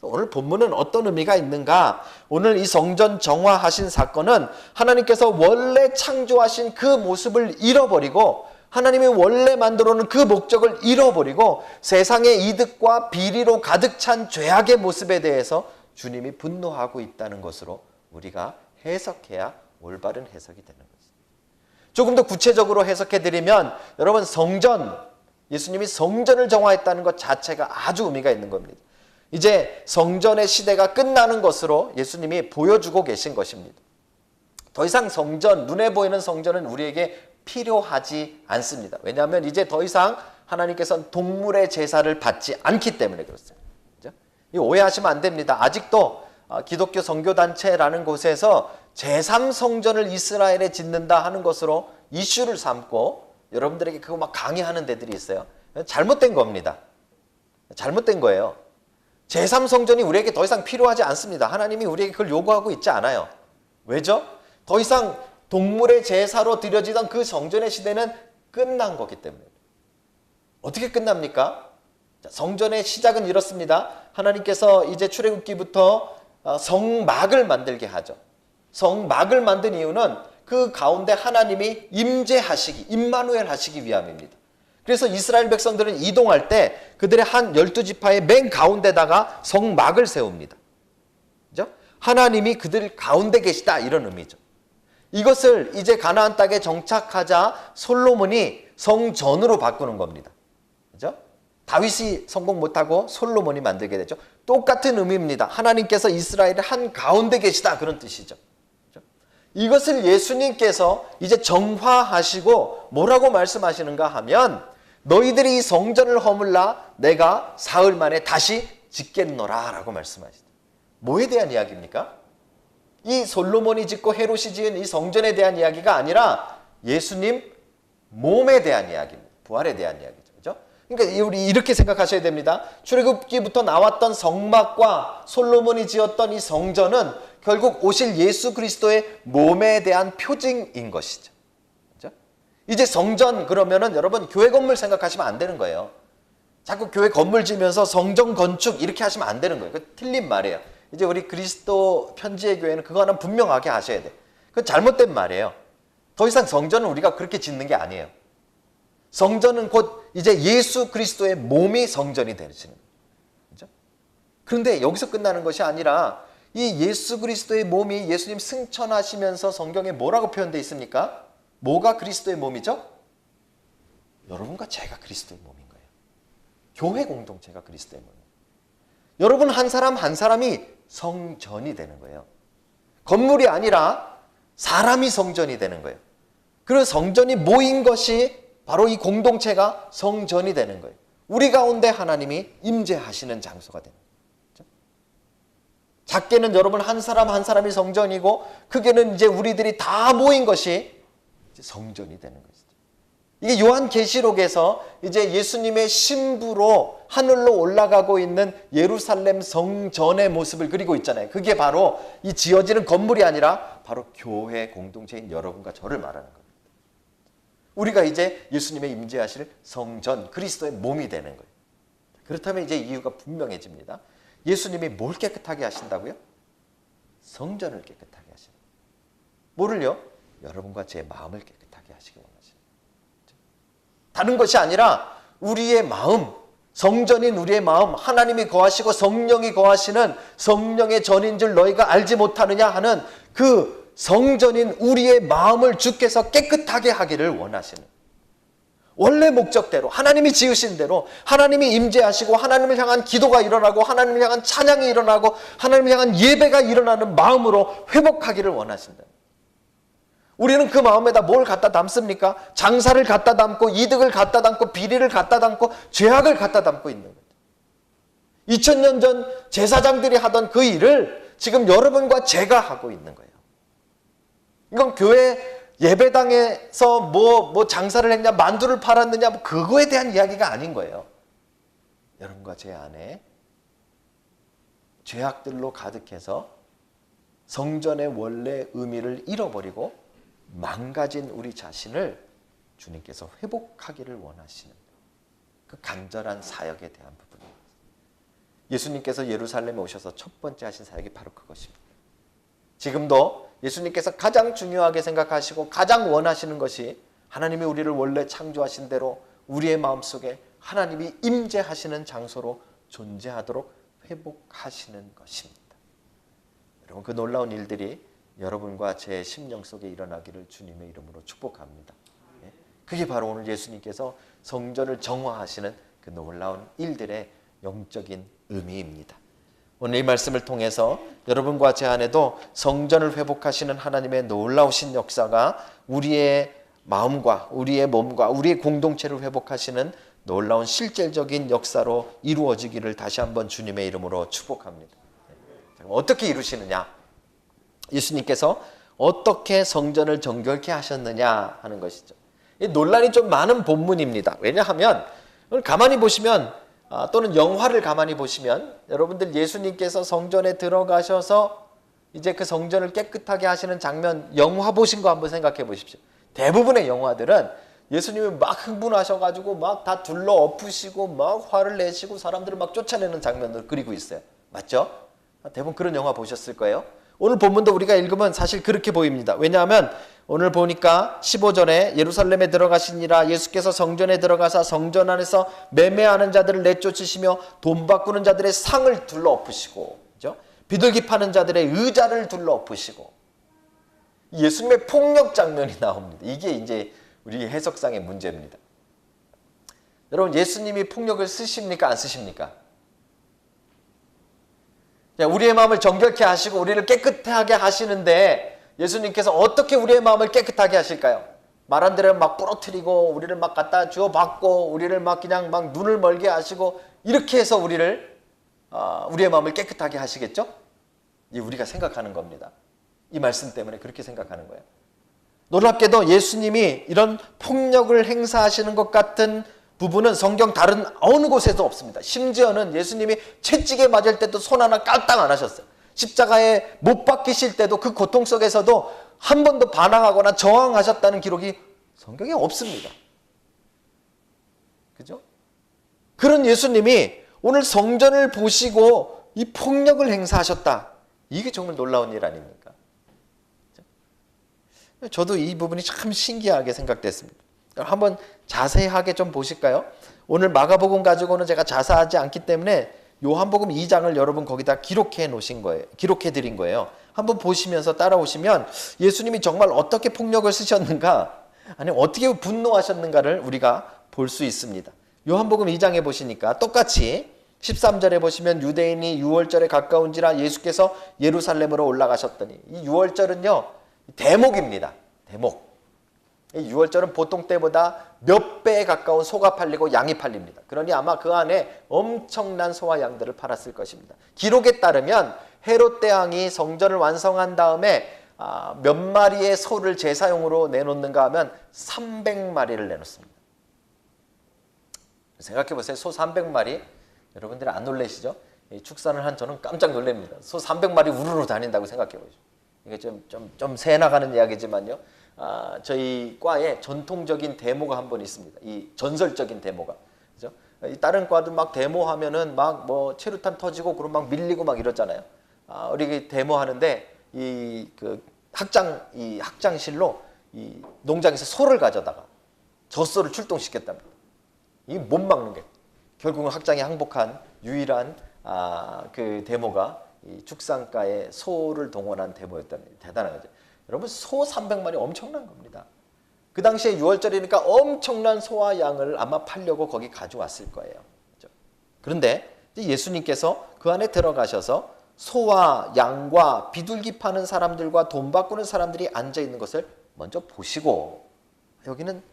오늘 본문은 어떤 의미가 있는가? 오늘 이 성전 정화하신 사건은 하나님께서 원래 창조하신 그 모습을 잃어버리고 하나님이 원래 만들어 놓은 그 목적을 잃어버리고 세상의 이득과 비리로 가득 찬 죄악의 모습에 대해서 주님이 분노하고 있다는 것으로 우리가 해석해야 올바른 해석이 되는 것입니다. 조금 더 구체적으로 해석해드리면 여러분 성전, 예수님이 성전을 정화했다는 것 자체가 아주 의미가 있는 겁니다. 이제 성전의 시대가 끝나는 것으로 예수님이 보여주고 계신 것입니다. 더 이상 성전, 눈에 보이는 성전은 우리에게 필요하지 않습니다. 왜냐하면 이제 더 이상 하나님께서는 동물의 제사를 받지 않기 때문에 그렇습니다. 그렇죠? 오해하시면 안 됩니다. 아직도 기독교 선교단체라는 곳에서 제3성전을 이스라엘에 짓는다 하는 것으로 이슈를 삼고 여러분들에게 그거 막 강의하는 데들이 있어요. 잘못된 겁니다. 잘못된 거예요. 제3성전이 우리에게 더 이상 필요하지 않습니다. 하나님이 우리에게 그걸 요구하고 있지 않아요. 왜죠? 더 이상 동물의 제사로 드려지던 그 성전의 시대는 끝난 거기 때문에. 어떻게 끝납니까? 성전의 시작은 이렇습니다. 하나님께서 이제 출애굽기부터 성막을 만들게 하죠. 성막을 만든 이유는 그 가운데 하나님이 임재하시기, 임마누엘 하시기 위함입니다. 그래서 이스라엘 백성들은 이동할 때 그들의 한 12지파의 맨 가운데다가 성막을 세웁니다. 그죠? 하나님이 그들 가운데 계시다 이런 의미죠. 이것을 이제 가나안 땅에 정착하자 솔로몬이 성전으로 바꾸는 겁니다. 그죠? 다윗이 성공 못하고 솔로몬이 만들게 되죠. 똑같은 의미입니다. 하나님께서 이스라엘의 한 가운데 계시다 그런 뜻이죠. 그죠? 이것을 예수님께서 이제 정화하시고 뭐라고 말씀하시는가 하면 너희들이 이 성전을 허물라 내가 사흘 만에 다시 짓겠노라 라고 말씀하시죠. 뭐에 대한 이야기입니까? 이 솔로몬이 짓고 헤롯이 지은 이 성전에 대한 이야기가 아니라 예수님 몸에 대한 이야기입니다. 부활에 대한 이야기죠. 그죠? 그러니까 우리 이렇게 생각하셔야 됩니다. 출애굽기부터 나왔던 성막과 솔로몬이 지었던 이 성전은 결국 오실 예수 그리스도의 몸에 대한 표징인 것이죠. 그죠? 이제 성전 그러면은 여러분 교회 건물 생각하시면 안 되는 거예요. 자꾸 교회 건물 지면서 성전 건축 이렇게 하시면 안 되는 거예요. 그 틀린 말이에요. 이제 우리 그리스도 편지의 교회는 그거 하나 분명하게 하셔야 돼. 그건 잘못된 말이에요. 더 이상 성전은 우리가 그렇게 짓는 게 아니에요. 성전은 곧 이제 예수 그리스도의 몸이 성전이 되시는 거예요. 그렇죠? 그런데 여기서 끝나는 것이 아니라 이 예수 그리스도의 몸이 예수님 승천하시면서 성경에 뭐라고 표현되어 있습니까? 뭐가 그리스도의 몸이죠? 여러분과 제가 그리스도의 몸인 거예요. 교회 공동체가 그리스도의 몸이에요. 여러분 한 사람 한 사람이 성전이 되는 거예요. 건물이 아니라 사람이 성전이 되는 거예요. 그리고 성전이 모인 것이 바로 이 공동체가 성전이 되는 거예요. 우리 가운데 하나님이 임재하시는 장소가 되는 거죠. 작게는 여러분 한 사람 한 사람이 성전이고, 크게는 이제 우리들이 다 모인 것이 이제 성전이 되는 것이죠. 이게 요한계시록에서 이제 예수님의 신부로 하늘로 올라가고 있는 예루살렘 성전의 모습을 그리고 있잖아요. 그게 바로 이 지어지는 건물이 아니라 바로 교회 공동체인 여러분과 저를 말하는 겁니다. 우리가 이제 예수님의 임재하실 성전, 그리스도의 몸이 되는 거예요. 그렇다면 이제 이유가 분명해집니다. 예수님이 뭘 깨끗하게 하신다고요? 성전을 깨끗하게 하시는 거예요. 뭐를요? 여러분과 제 마음을 깨끗하게 하시기 원하시는 거예요. 다른 것이 아니라 우리의 마음, 성전인 우리의 마음, 하나님이 거하시고 성령이 거하시는 성령의 전인 줄 너희가 알지 못하느냐 하는 그 성전인 우리의 마음을 주께서 깨끗하게 하기를 원하시는, 원래 목적대로 하나님이 지으신 대로 하나님이 임재하시고 하나님을 향한 기도가 일어나고 하나님을 향한 찬양이 일어나고 하나님을 향한 예배가 일어나는 마음으로 회복하기를 원하신다. 우리는 그 마음에다 뭘 갖다 담습니까? 장사를 갖다 담고 이득을 갖다 담고 비리를 갖다 담고 죄악을 갖다 담고 있는 거죠. 2000년 전 제사장들이 하던 그 일을 지금 여러분과 제가 하고 있는 거예요. 이건 교회 예배당에서 뭐 장사를 했냐, 만두를 팔았느냐, 뭐 그거에 대한 이야기가 아닌 거예요. 여러분과 제 안에 죄악들로 가득해서 성전의 원래 의미를 잃어버리고 망가진 우리 자신을 주님께서 회복하기를 원하시는 그 간절한 사역에 대한 부분입니다. 예수님께서 예루살렘에 오셔서 첫 번째 하신 사역이 바로 그것입니다. 지금도 예수님께서 가장 중요하게 생각하시고 가장 원하시는 것이 하나님이 우리를 원래 창조하신 대로 우리의 마음속에 하나님이 임재하시는 장소로 존재하도록 회복하시는 것입니다. 여러분, 그 놀라운 일들이 여러분과 제 심령 속에 일어나기를 주님의 이름으로 축복합니다. 그게 바로 오늘 예수님께서 성전을 정화하시는 그 놀라운 일들의 영적인 의미입니다. 오늘 이 말씀을 통해서 여러분과 제 안에도 성전을 회복하시는 하나님의 놀라우신 역사가 우리의 마음과 우리의 몸과 우리의 공동체를 회복하시는 놀라운 실질적인 역사로 이루어지기를 다시 한번 주님의 이름으로 축복합니다. 어떻게 이루시느냐? 예수님께서 어떻게 성전을 정결케 하셨느냐 하는 것이죠. 이 논란이 좀 많은 본문입니다. 왜냐하면 오늘 가만히 보시면 또는 영화를 가만히 보시면 여러분들 예수님께서 성전에 들어가셔서 이제 그 성전을 깨끗하게 하시는 장면 영화 보신 거 한번 생각해 보십시오. 대부분의 영화들은 예수님이 막 흥분하셔가지고 막 다 둘러 엎으시고 막 화를 내시고 사람들을 막 쫓아내는 장면을 그리고 있어요. 맞죠? 대부분 그런 영화 보셨을 거예요. 오늘 본문도 우리가 읽으면 사실 그렇게 보입니다. 왜냐하면 오늘 보니까 15절에 예루살렘에 들어가시니라 예수께서 성전에 들어가사 성전 안에서 매매하는 자들을 내쫓으시며 돈 바꾸는 자들의 상을 둘러 엎으시고, 그죠? 비둘기 파는 자들의 의자를 둘러 엎으시고, 예수님의 폭력 장면이 나옵니다. 이게 이제 우리 해석상의 문제입니다. 여러분, 예수님이 폭력을 쓰십니까? 안 쓰십니까? 우리의 마음을 정결케 하시고 우리를 깨끗하게 하시는데 예수님께서 어떻게 우리의 마음을 깨끗하게 하실까요? 말한 대로 막 부러뜨리고 우리를 막 갖다 주워 받고 우리를 막 그냥 막 눈을 멀게 하시고 이렇게 해서 우리의 마음을 깨끗하게 하시겠죠? 이 우리가 생각하는 겁니다. 이 말씀 때문에 그렇게 생각하는 거예요. 놀랍게도 예수님이 이런 폭력을 행사하시는 것 같은 부분은 성경 다른 어느 곳에도 없습니다. 심지어는 예수님이 채찍에 맞을 때도 손 하나 까딱 안 하셨어요. 십자가에 못 박히실 때도 그 고통 속에서도 한 번도 반항하거나 저항하셨다는 기록이 성경에 없습니다. 그죠? 그런 예수님이 오늘 성전을 보시고 이 폭력을 행사하셨다. 이게 정말 놀라운 일 아닙니까? 저도 이 부분이 참 신기하게 생각됐습니다. 한번 자세하게 좀 보실까요? 오늘 마가복음 가지고는 제가 자세하지 않기 때문에 요한복음 2장을 여러분 거기다 기록해 놓으신 거예요. 기록해 드린 거예요. 한번 보시면서 따라오시면 예수님이 정말 어떻게 폭력을 쓰셨는가, 아니 어떻게 분노하셨는가를 우리가 볼 수 있습니다. 요한복음 2장에 보시니까 똑같이 13절에 보시면 유대인이 유월절에 가까운지라 예수께서 예루살렘으로 올라가셨더니, 이 유월절은요 대목입니다. 대목. 이 유월절은 보통 때보다 몇 배에 가까운 소가 팔리고 양이 팔립니다. 그러니 아마 그 안에 엄청난 소와 양들을 팔았을 것입니다. 기록에 따르면 헤롯 대왕이 성전을 완성한 다음에 몇 마리의 소를 제사용으로 내놓는가 하면 300마리를 내놓습니다. 생각해 보세요. 소 300마리. 여러분들이 안 놀라시죠? 축산을 한 저는 깜짝 놀랍니다. 소 300마리 우르르 다닌다고 생각해 보시죠. 이게 좀 새 나가는 이야기지만요. 저희 과에 전통적인 데모가 한 번 있습니다. 이 전설적인 데모가. 그죠? 이 다른 과도 막 데모하면은 막 뭐 체류탄 터지고 그럼 막 밀리고 막 이러잖아요. 우리 데모하는데 이 학장실로 이 농장에서 소를 가져다가 젖소를 출동시켰답니다. 이게 못 막는 게 결국은 학장이 항복한 유일한 그 데모가 이 축산가에 소를 동원한 데모였다는 대단한 거죠. 여러분 소 300마리 엄청난 겁니다. 그 당시에 6월절이니까 엄청난 소와 양을 아마 팔려고 거기 가져왔을 거예요. 그렇죠? 그런데 예수님께서 그 안에 들어가셔서 소와 양과 비둘기 파는 사람들과 돈 바꾸는 사람들이 앉아 있는 것을 먼저 보시고, 여기는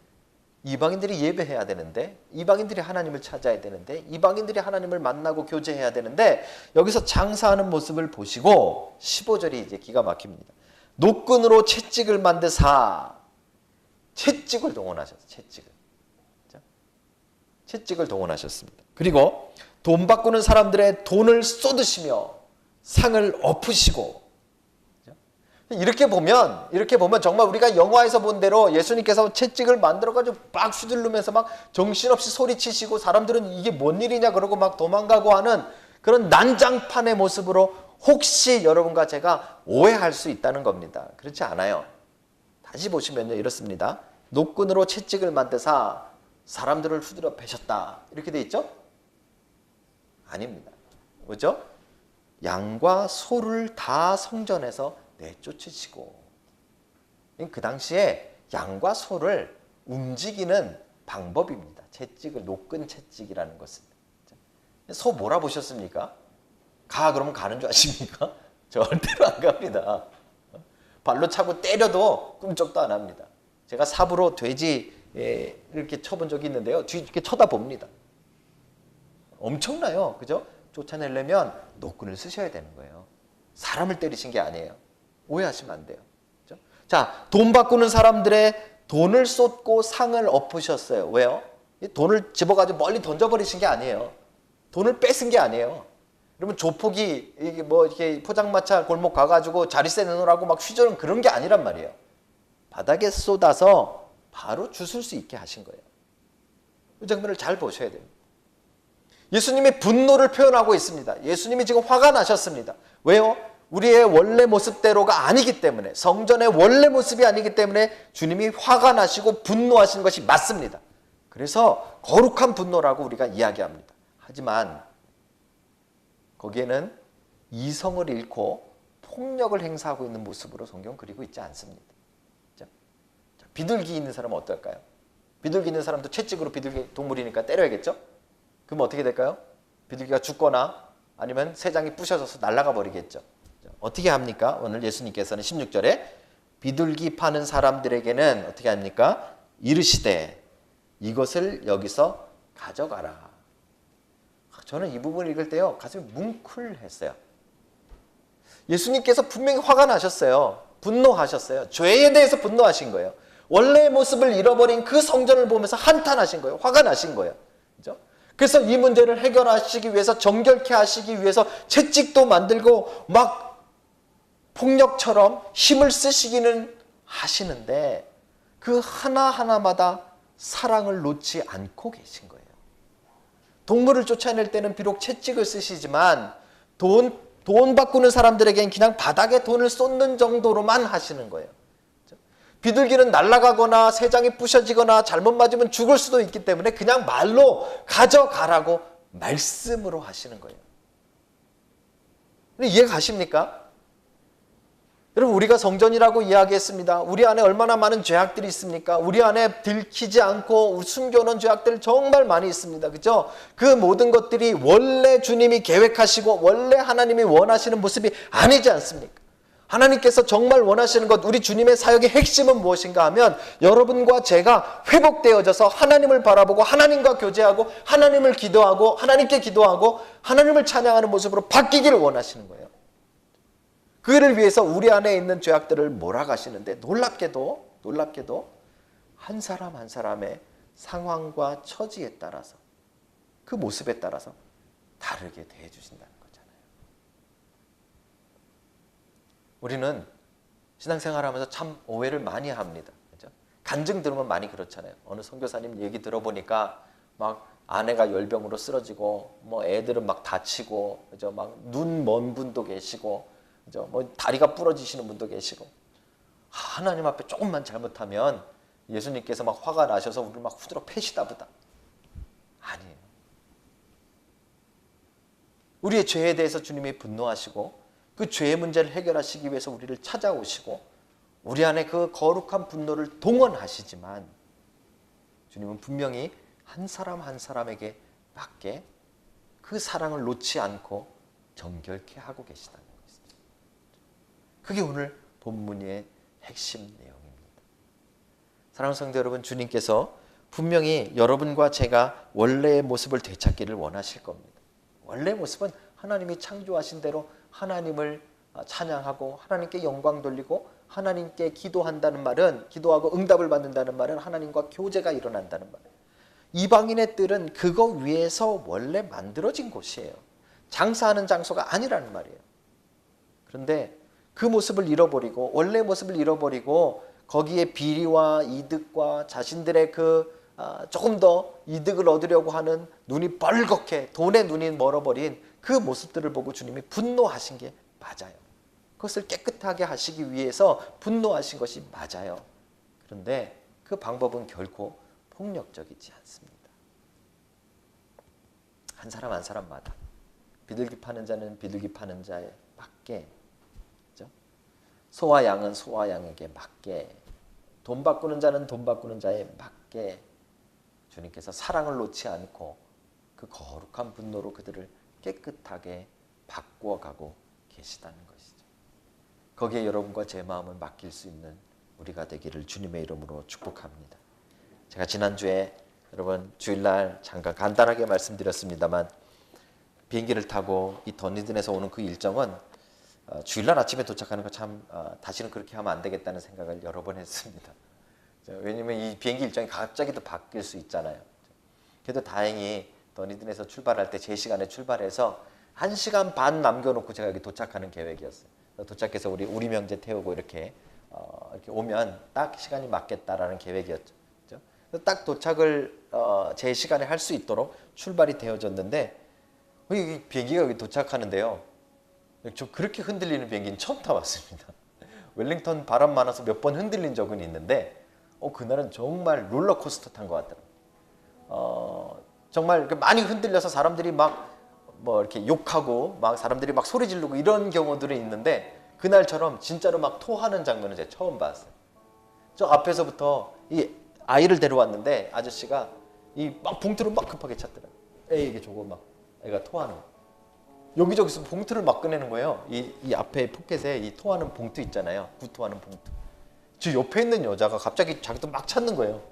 이방인들이 예배해야 되는데, 이방인들이 하나님을 찾아야 되는데, 이방인들이 하나님을 만나고 교제해야 되는데, 여기서 장사하는 모습을 보시고 15절이 이제 기가 막힙니다. 노끈으로 채찍을 만드사, 채찍을 동원하셨어요. 채찍을 동원하셨습니다. 그리고 돈 바꾸는 사람들의 돈을 쏟으시며 상을 엎으시고. 이렇게 보면 정말 우리가 영화에서 본 대로 예수님께서 채찍을 만들어가지고 막 휘두르면서 막 정신없이 소리치시고 사람들은 이게 뭔 일이냐 그러고 막 도망가고 하는 그런 난장판의 모습으로 혹시 여러분과 제가 오해할 수 있다는 겁니다. 그렇지 않아요. 다시 보시면요, 이렇습니다. 노끈으로 채찍을 만드사 사람들을 휘두르 패셨다, 이렇게 돼 있죠? 아닙니다. 그렇죠? 양과 소를 다 성전에서 내쫓으시고, 그 당시에 양과 소를 움직이는 방법입니다. 채찍을, 노끈 채찍이라는 것은. 소 몰아보셨습니까? 가 그러면 가는 줄 아십니까? 절대로 안 갑니다. 발로 차고 때려도 꿈쩍도 안 합니다. 제가 삽으로 돼지 이렇게 쳐본 적이 있는데요. 뒤 이렇게 쳐다봅니다. 엄청나요. 그죠? 쫓아내려면 노끈을 쓰셔야 되는 거예요. 사람을 때리신 게 아니에요. 오해하시면 안 돼요. 그죠? 자, 돈 바꾸는 사람들의 돈을 쏟고 상을 엎으셨어요. 왜요? 돈을 집어가지고 멀리 던져버리신 게 아니에요. 돈을 뺏은 게 아니에요. 여러분 조폭이 이게 뭐 이렇게 포장마차 골목 가가지고 자릿세 내놓으라고 막 휘저는 그런 게 아니란 말이에요. 바닥에 쏟아서 바로 주술 수 있게 하신 거예요. 이 장면을 잘 보셔야 됩니다. 예수님이 분노를 표현하고 있습니다. 예수님이 지금 화가 나셨습니다. 왜요? 우리의 원래 모습대로가 아니기 때문에, 성전의 원래 모습이 아니기 때문에 주님이 화가 나시고 분노하신 것이 맞습니다. 그래서 거룩한 분노라고 우리가 이야기합니다. 하지만 거기에는 이성을 잃고 폭력을 행사하고 있는 모습으로 성경 그리고 있지 않습니다. 자, 비둘기 있는 사람은 어떨까요? 비둘기 있는 사람도 채찍으로 비둘기 동물이니까 때려야겠죠? 그럼 어떻게 될까요? 비둘기가 죽거나 아니면 새 장이 부셔져서 날아가 버리겠죠. 어떻게 합니까? 오늘 예수님께서는 16절에 비둘기 파는 사람들에게는 어떻게 합니까? 이르시되 이것을 여기서 가져가라. 저는 이 부분을 읽을 때요, 가슴이 뭉클했어요. 예수님께서 분명히 화가 나셨어요. 분노하셨어요. 죄에 대해서 분노하신 거예요. 원래의 모습을 잃어버린 그 성전을 보면서 한탄하신 거예요. 화가 나신 거예요. 그죠? 그래서 이 문제를 해결하시기 위해서, 정결케 하시기 위해서 채찍도 만들고 막 폭력처럼 힘을 쓰시기는 하시는데 그 하나하나마다 사랑을 놓지 않고 계신 거예요. 동물을 쫓아낼 때는 비록 채찍을 쓰시지만 돈 바꾸는 사람들에겐 그냥 바닥에 돈을 쏟는 정도로만 하시는 거예요. 비둘기는 날아가거나 새 장이 부셔지거나 잘못 맞으면 죽을 수도 있기 때문에 그냥 말로 가져가라고 말씀으로 하시는 거예요. 이해가 가십니까? 여러분, 우리가 성전이라고 이야기했습니다. 우리 안에 얼마나 많은 죄악들이 있습니까? 우리 안에 들키지 않고 숨겨놓은 죄악들 정말 많이 있습니다. 그죠? 그 모든 것들이 원래 주님이 계획하시고 원래 하나님이 원하시는 모습이 아니지 않습니까? 하나님께서 정말 원하시는 것, 우리 주님의 사역의 핵심은 무엇인가 하면 여러분과 제가 회복되어져서 하나님을 바라보고 하나님과 교제하고 하나님을 기도하고 하나님께 기도하고 하나님을 찬양하는 모습으로 바뀌기를 원하시는 거예요. 그를 위해서 우리 안에 있는 죄악들을 몰아가시는데 놀랍게도 한 사람 한 사람의 상황과 처지에 따라서 그 모습에 따라서 다르게 대해주신다는 거잖아요. 우리는 신앙생활하면서 참 오해를 많이 합니다. 그렇죠? 간증 들으면 많이 그렇잖아요. 어느 선교사님 얘기 들어보니까 막 아내가 열병으로 쓰러지고 뭐 애들은 막 다치고 그죠? 막 눈 먼 분도 계시고 그죠? 뭐 다리가 부러지시는 분도 계시고 하나님 앞에 조금만 잘못하면 예수님께서 막 화가 나셔서 우리를 막 후드러 패시다 보다. 아니에요. 우리의 죄에 대해서 주님이 분노하시고 그 죄의 문제를 해결하시기 위해서 우리를 찾아오시고 우리 안에 그 거룩한 분노를 동원하시지만 주님은 분명히 한 사람 한 사람에게 맞게 그 사랑을 놓지 않고 정결케 하고 계시다는 것이죠. 그게 오늘 본문의 핵심 내용입니다. 사랑하는 성도 여러분, 주님께서 분명히 여러분과 제가 원래의 모습을 되찾기를 원하실 겁니다. 원래의 모습은 하나님이 창조하신 대로 하나님을 찬양하고 하나님께 영광 돌리고 하나님께 기도한다는 말은, 기도하고 응답을 받는다는 말은 하나님과 교제가 일어난다는 말이에요. 이방인의 뜰은 그거 위에서 원래 만들어진 곳이에요. 장사하는 장소가 아니라는 말이에요. 그런데 그 모습을 잃어버리고 원래의 모습을 잃어버리고 거기에 비리와 이득과 자신들의 조금 더 이득을 얻으려고 하는 눈이 벌겋게 돈에 눈이 멀어버린 그 모습들을 보고 주님이 분노하신 게 맞아요. 그것을 깨끗하게 하시기 위해서 분노하신 것이 맞아요. 그런데 그 방법은 결코 폭력적이지 않습니다. 한 사람 한 사람마다 비둘기 파는 자는 비둘기 파는 자에 맞게, 그렇죠? 소와 양은 소와 양에게 맞게, 돈 바꾸는 자는 돈 바꾸는 자에 맞게 주님께서 사랑을 놓지 않고 그 거룩한 분노로 그들을 깨끗하게 바꾸어가고 계시다는 것이죠. 거기에 여러분과 제 마음을 맡길 수 있는 우리가 되기를 주님의 이름으로 축복합니다. 제가 지난주에 여러분 주일날 잠깐 간단하게 말씀드렸습니다만 비행기를 타고 이 더니든에서 오는 그 일정은 주일날 아침에 도착하는 거 참 다시는 그렇게 하면 안 되겠다는 생각을 여러 번 했습니다. 왜냐면 이 비행기 일정이 갑자기 또 바뀔 수 있잖아요. 그래도 다행히 더니든에서 출발할 때 제 시간에 출발해서 1시간 반 남겨놓고 제가 여기 도착하는 계획이었어요. 도착해서 우리 명제 태우고 이렇게 오면 딱 시간이 맞겠다라는 계획이었죠. 그렇죠? 딱 도착을 제 시간에 할 수 있도록 출발이 되어졌는데 이 비행기가 여기 도착하는데요. 저 그렇게 흔들리는 비행기는 처음 타봤습니다. 웰링턴 바람 많아서 몇 번 흔들린 적은 있는데 그날은 정말 롤러코스터 탄 것 같더라고요. 정말 많이 흔들려서 사람들이 막 뭐 이렇게 욕하고 막 사람들이 막 소리 지르고 이런 경우들은 있는데 그날처럼 진짜로 막 토하는 장면은 제가 처음 봤어요. 저 앞에서부터 이 아이를 데려왔는데 아저씨가 이 막 봉투를 막 급하게 찾더라고요. 이게 저거 막 애가 토하는 거. 여기저기서 봉투를 막 꺼내는 거예요. 이 앞에 포켓에 이 토하는 봉투 있잖아요. 구토하는 봉투. 저 옆에 있는 여자가 갑자기 자기도 막 찾는 거예요.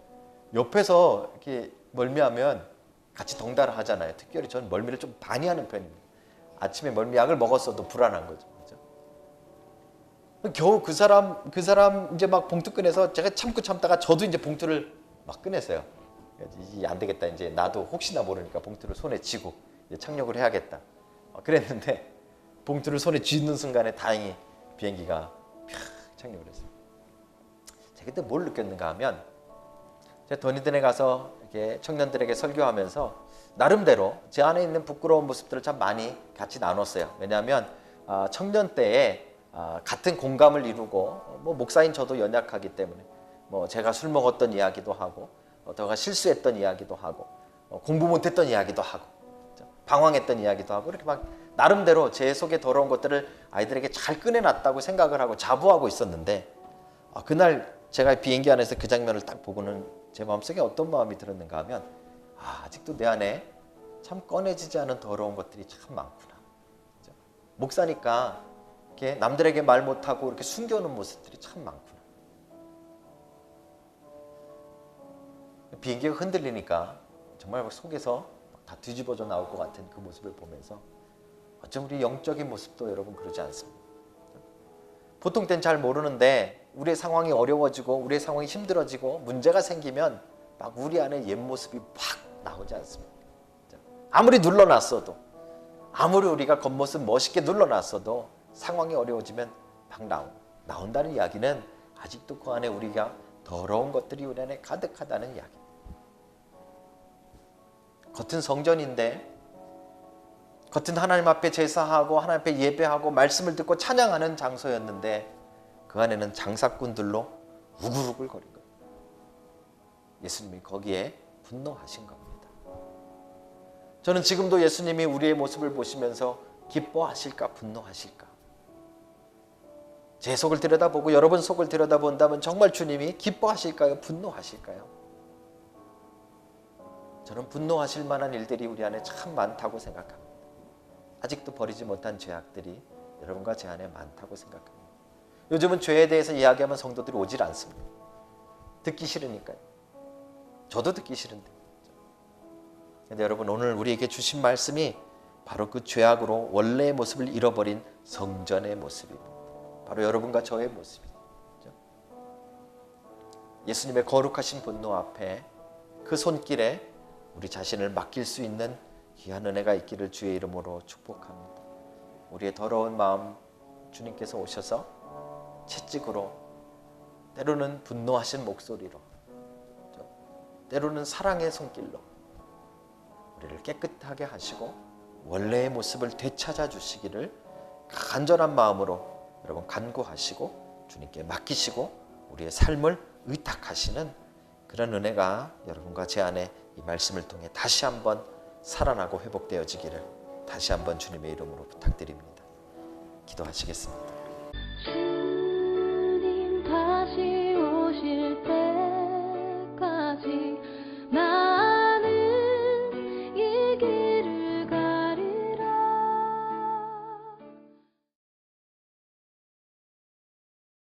옆에서 이렇게 멀미하면 같이 덩달아 하잖아요. 특별히 저는 멀미를 좀 많이 하는 편입니다. 아침에 멀미약을 먹었어도 불안한 거죠. 그렇죠? 겨우 그 사람 이제 막 봉투 꺼내서 제가 참다가 저도 이제 봉투를 막 꺼냈어요. 이제 안 되겠다. 이제 나도 혹시나 모르니까 봉투를 손에 쥐고 이제 착륙을 해야겠다. 그랬는데 봉투를 손에 쥐는 순간에 다행히 비행기가 팍 착륙을 했어요. 제가 그때 뭘 느꼈는가 하면 제가 더니든에 가서 이렇게 청년들에게 설교하면서 나름대로 제 안에 있는 부끄러운 모습들을 참 많이 같이 나눴어요. 왜냐하면 청년 때에 같은 공감을 이루고 뭐 목사인 저도 연약하기 때문에 뭐 제가 술 먹었던 이야기도 하고 제가 실수했던 이야기도 하고 공부 못했던 이야기도 하고 방황했던 이야기도 하고 이렇게 막 나름대로 제 속에 더러운 것들을 아이들에게 잘 꺼내놨다고 생각을 하고 자부하고 있었는데 그날 제가 비행기 안에서 그 장면을 딱 보고는 제 마음속에 어떤 마음이 들었는가 하면 아직도 내 안에 참 꺼내지지 않은 더러운 것들이 참 많구나. 그렇죠? 목사니까 이렇게 남들에게 말 못하고 이렇게 숨겨놓은 모습들이 참 많구나. 비행기가 흔들리니까 정말 속에서 다 뒤집어져 나올 것 같은 그 모습을 보면서 어쩜 우리 영적인 모습도 여러분 그러지 않습니까? 보통 땐 잘 모르는데 우리의 상황이 어려워지고 우리의 상황이 힘들어지고 문제가 생기면 막 우리 안에 옛 모습이 팍 나오지 않습니까? 아무리 눌러놨어도, 아무리 우리가 겉모습 멋있게 눌러놨어도 상황이 어려워지면 막 나온다는 이야기는 아직도 그 안에 우리가 더러운 것들이 우리 안에 가득하다는 이야기입니다. 겉은 성전인데, 겉은 하나님 앞에 제사하고 하나님 앞에 예배하고 말씀을 듣고 찬양하는 장소였는데 그 안에는 장사꾼들로 우글우글 거린 거예요. 예수님이 거기에 분노하신 겁니다. 저는 지금도 예수님이 우리의 모습을 보시면서 기뻐하실까 분노하실까? 제 속을 들여다보고 여러분 속을 들여다본다면 정말 주님이 기뻐하실까요? 분노하실까요? 저는 분노하실 만한 일들이 우리 안에 참 많다고 생각합니다. 아직도 버리지 못한 죄악들이 여러분과 제 안에 많다고 생각합니다. 요즘은 죄에 대해서 이야기하면 성도들이 오질 않습니다. 듣기 싫으니까요. 저도 듣기 싫은데. 그런데 여러분, 오늘 우리에게 주신 말씀이 바로 그 죄악으로 원래의 모습을 잃어버린 성전의 모습입니다. 바로 여러분과 저의 모습이죠. 예수님의 거룩하신 분노 앞에 그 손길에 우리 자신을 맡길 수 있는 귀한 은혜가 있기를 주의 이름으로 축복합니다. 우리의 더러운 마음 주님께서 오셔서 채찍으로, 때로는 분노하신 목소리로, 때로는 사랑의 손길로 우리를 깨끗하게 하시고 원래의 모습을 되찾아 주시기를 간절한 마음으로 여러분 간구하시고 주님께 맡기시고 우리의 삶을 의탁하시는 그런 은혜가 여러분과 제 안에 이 말씀을 통해 다시 한번 살아나고 회복되어지기를 다시 한번 주님의 이름으로 부탁드립니다. 기도하시겠습니다. 주님 다시 오실 때까지 나는 이 길